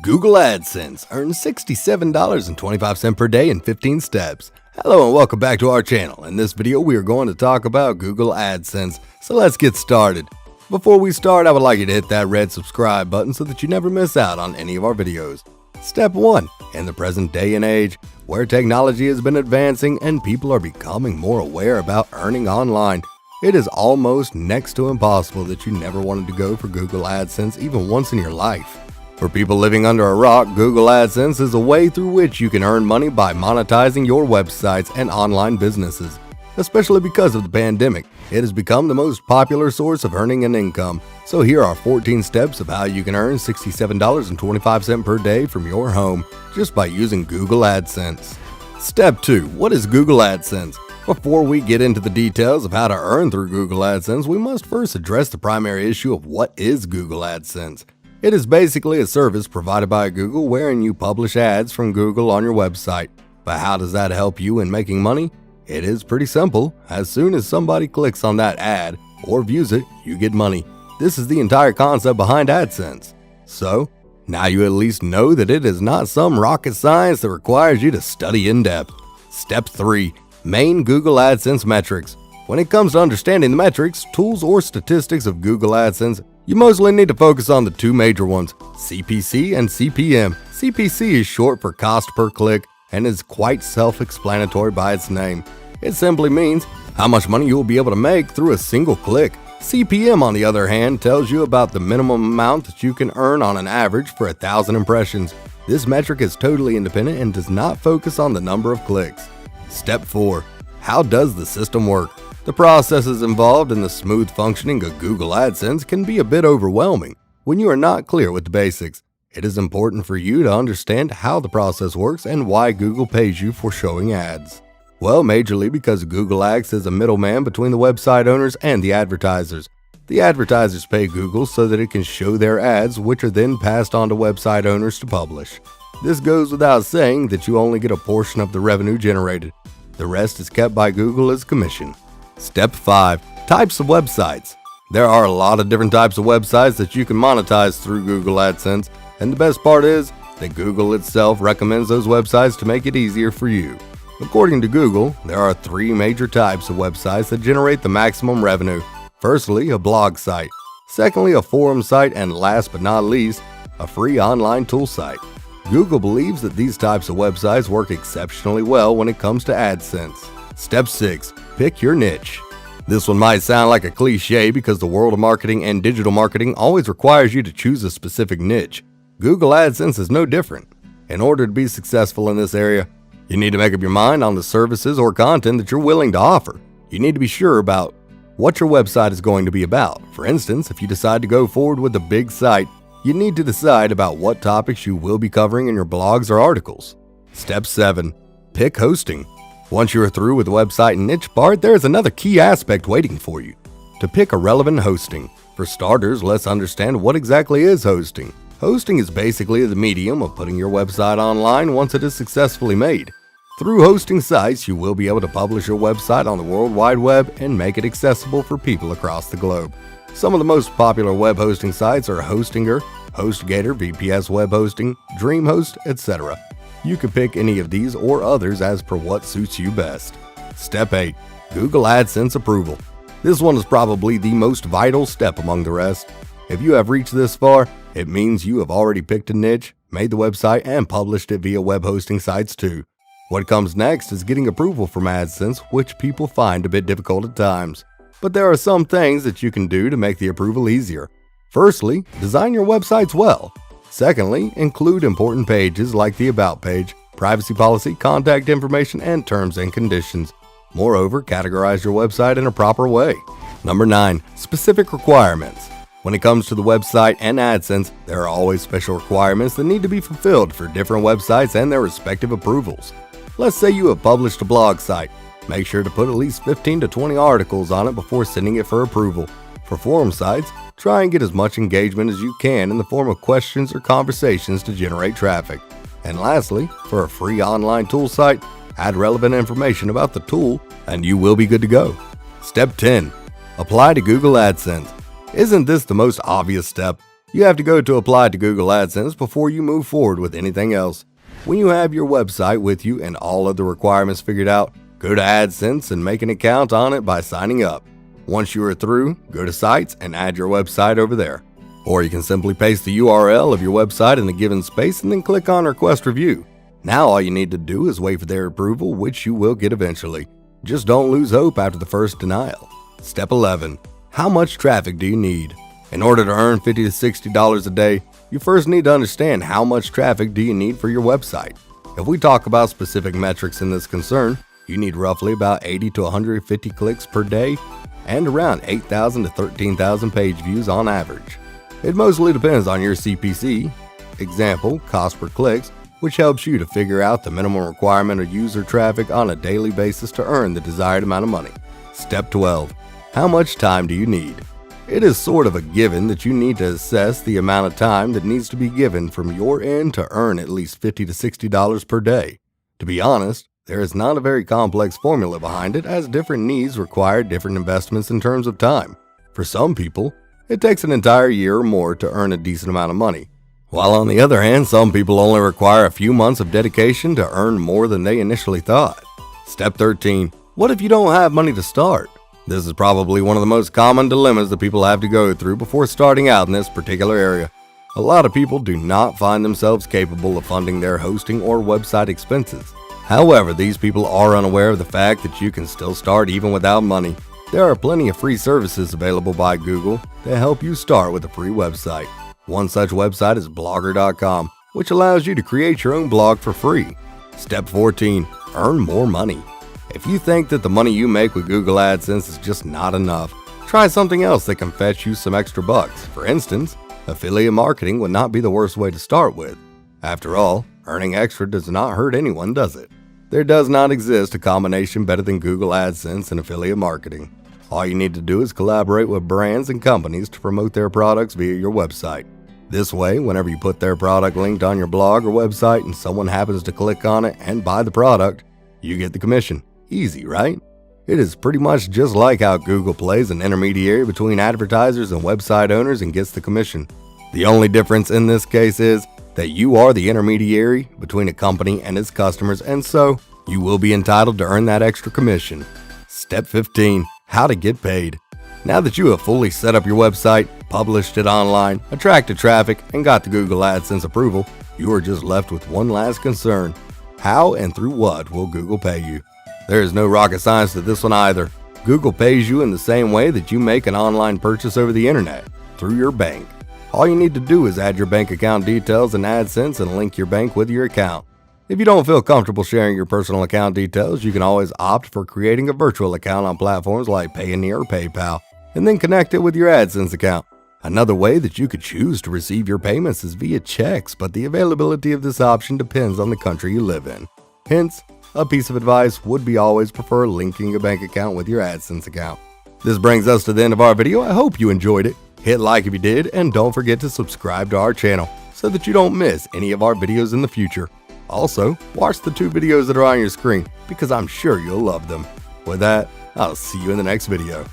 Google AdSense earns $67.25 per day in 15 steps. Hello and welcome back to our channel. In this video we are going to talk about Google AdSense, so let's get started. Before we start, I would like you to hit that red subscribe button so that you never miss out on any of our videos. Step 1. In the present day and age, where technology has been advancing and people are becoming more aware about earning online, it is almost next to impossible that you never wanted to go for Google AdSense even once in your life. For people living under a rock, Google AdSense is a way through which you can earn money by monetizing your websites and online businesses. Especially because of the pandemic, it has become the most popular source of earning an income. So here are 14 steps of how you can earn $67.25 per day from your home just by using Google AdSense. Step 2. What is Google AdSense? Before we get into the details of how to earn through Google AdSense, we must first address the primary issue of what is Google AdSense. It is basically a service provided by Google wherein you publish ads from Google on your website. But how does that help you in making money? It is pretty simple. As soon as somebody clicks on that ad or views it, you get money. This is the entire concept behind AdSense. So, now you at least know that it is not some rocket science that requires you to study in depth. Step 3. Main Google AdSense metrics. When it comes to understanding the metrics, tools, or statistics of Google AdSense, you mostly need to focus on the two major ones, CPC and CPM. CPC is short for cost per click and is quite self-explanatory by its name. It simply means how much money you will be able to make through a single click. CPM, on the other hand, tells you about the minimum amount that you can earn on an average for 1,000 impressions. This metric is totally independent and does not focus on the number of clicks. Step 4. How does the system work? The processes involved in the smooth functioning of Google AdSense can be a bit overwhelming when you are not clear with the basics. It is important for you to understand how the process works and why Google pays you for showing ads. Well, majorly because Google acts as a middleman between the website owners and the advertisers. The advertisers pay Google so that it can show their ads, which are then passed on to website owners to publish. This goes without saying that you only get a portion of the revenue generated. The rest is kept by Google as commission. Step 5. Types of websites. There are a lot of different types of websites that you can monetize through Google AdSense, and the best part is that Google itself recommends those websites to make it easier for you. According to Google, there are 3 major types of websites that generate the maximum revenue. Firstly, a blog site. Secondly, a forum site, and last but not least, a free online tool site. Google believes that these types of websites work exceptionally well when it comes to AdSense. Step 6. Pick your niche. This one might sound like a cliche because the world of marketing and digital marketing always requires you to choose a specific niche. Google AdSense is no different. In order to be successful in this area, you need to make up your mind on the services or content that you're willing to offer. You need to be sure about what your website is going to be about. For instance, if you decide to go forward with a big site, you need to decide about what topics you will be covering in your blogs or articles. Step 7. Pick hosting. Once you are through with the website and niche part, there is another key aspect waiting for you: to pick a relevant hosting. For starters, let's understand what exactly is hosting. Hosting is basically the medium of putting your website online once it is successfully made. Through hosting sites, you will be able to publish your website on the World Wide Web and make it accessible for people across the globe. Some of the most popular web hosting sites are Hostinger, HostGator, VPS Web Hosting, DreamHost, etc. You can pick any of these or others as per what suits you best. Step 8. Google AdSense approval. This one is probably the most vital step among the rest. If you have reached this far, it means you have already picked a niche, made the website, and published it via web hosting sites too. What comes next is getting approval from AdSense, which people find a bit difficult at times. But there are some things that you can do to make the approval easier. Firstly, design your websites well. Secondly, include important pages like the About page, privacy policy, contact information, and terms and conditions. Moreover, categorize your website in a proper way. Number 9. Specific requirements. When it comes to the website and AdSense, there are always special requirements that need to be fulfilled for different websites and their respective approvals. Let's say you have published a blog site. Make sure to put at least 15 to 20 articles on it before sending it for approval. For forum sites, try and get as much engagement as you can in the form of questions or conversations to generate traffic. And lastly, for a free online tool site, add relevant information about the tool and you will be good to go. Step 10. Apply to Google AdSense. Isn't this the most obvious step? You have to go to apply to Google AdSense before you move forward with anything else. When you have your website with you and all of the requirements figured out, go to AdSense and make an account on it by signing up. Once you are through, go to Sites and add your website over there. Or you can simply paste the URL of your website in a given space and then click on Request Review. Now all you need to do is wait for their approval, which you will get eventually. Just don't lose hope after the first denial. Step 11. How much traffic do you need? In order to earn $50 to $60 a day, you first need to understand how much traffic do you need for your website. If we talk about specific metrics in this concern, you need roughly about 80 to 150 clicks per day and around 8,000 to 13,000 page views on average. It mostly depends on your CPC, example, cost per clicks, which helps you to figure out the minimum requirement of user traffic on a daily basis to earn the desired amount of money. Step 12. How much time do you need? It is sort of a given that you need to assess the amount of time that needs to be given from your end to earn at least $50 to $60 per day. To be honest, there is not a very complex formula behind it, as different needs require different investments in terms of time. For some people, it takes an entire year or more to earn a decent amount of money, while on the other hand, some people only require a few months of dedication to earn more than they initially thought. Step 13. What if you don't have money to start? This is probably one of the most common dilemmas that people have to go through before starting out in this particular area. A lot of people do not find themselves capable of funding their hosting or website expenses. However, these people are unaware of the fact that you can still start even without money. There are plenty of free services available by Google to help you start with a free website. One such website is blogger.com, which allows you to create your own blog for free. Step 14. Earn more money. If you think that the money you make with Google AdSense is just not enough, try something else that can fetch you some extra bucks. For instance, affiliate marketing would not be the worst way to start with. After all, earning extra does not hurt anyone, does it? There does not exist a combination better than Google AdSense and affiliate marketing. All you need to do is collaborate with brands and companies to promote their products via your website. This way, whenever you put their product linked on your blog or website and someone happens to click on it and buy the product, you get the commission. Easy, right? It is pretty much just like how Google plays an intermediary between advertisers and website owners and gets the commission. The only difference in this case is that you are the intermediary between a company and its customers, and so you will be entitled to earn that extra commission. Step 15. How to get paid. Now that you have fully set up your website, published it online, attracted traffic, and got the Google AdSense approval, you are just left with one last concern. How and through what will Google pay you? There is no rocket science to this one either. Google pays you in the same way that you make an online purchase over the internet, through your bank. All you need to do is add your bank account details in AdSense and link your bank with your account. If you don't feel comfortable sharing your personal account details, you can always opt for creating a virtual account on platforms like Payoneer or PayPal, and then connect it with your AdSense account. Another way that you could choose to receive your payments is via checks, but the availability of this option depends on the country you live in. Hence, a piece of advice would be always prefer linking a bank account with your AdSense account. This brings us to the end of our video. I hope you enjoyed it. Hit like if you did, and don't forget to subscribe to our channel so that you don't miss any of our videos in the future. Also, watch the 2 videos that are on your screen because I'm sure you'll love them. With that, I'll see you in the next video.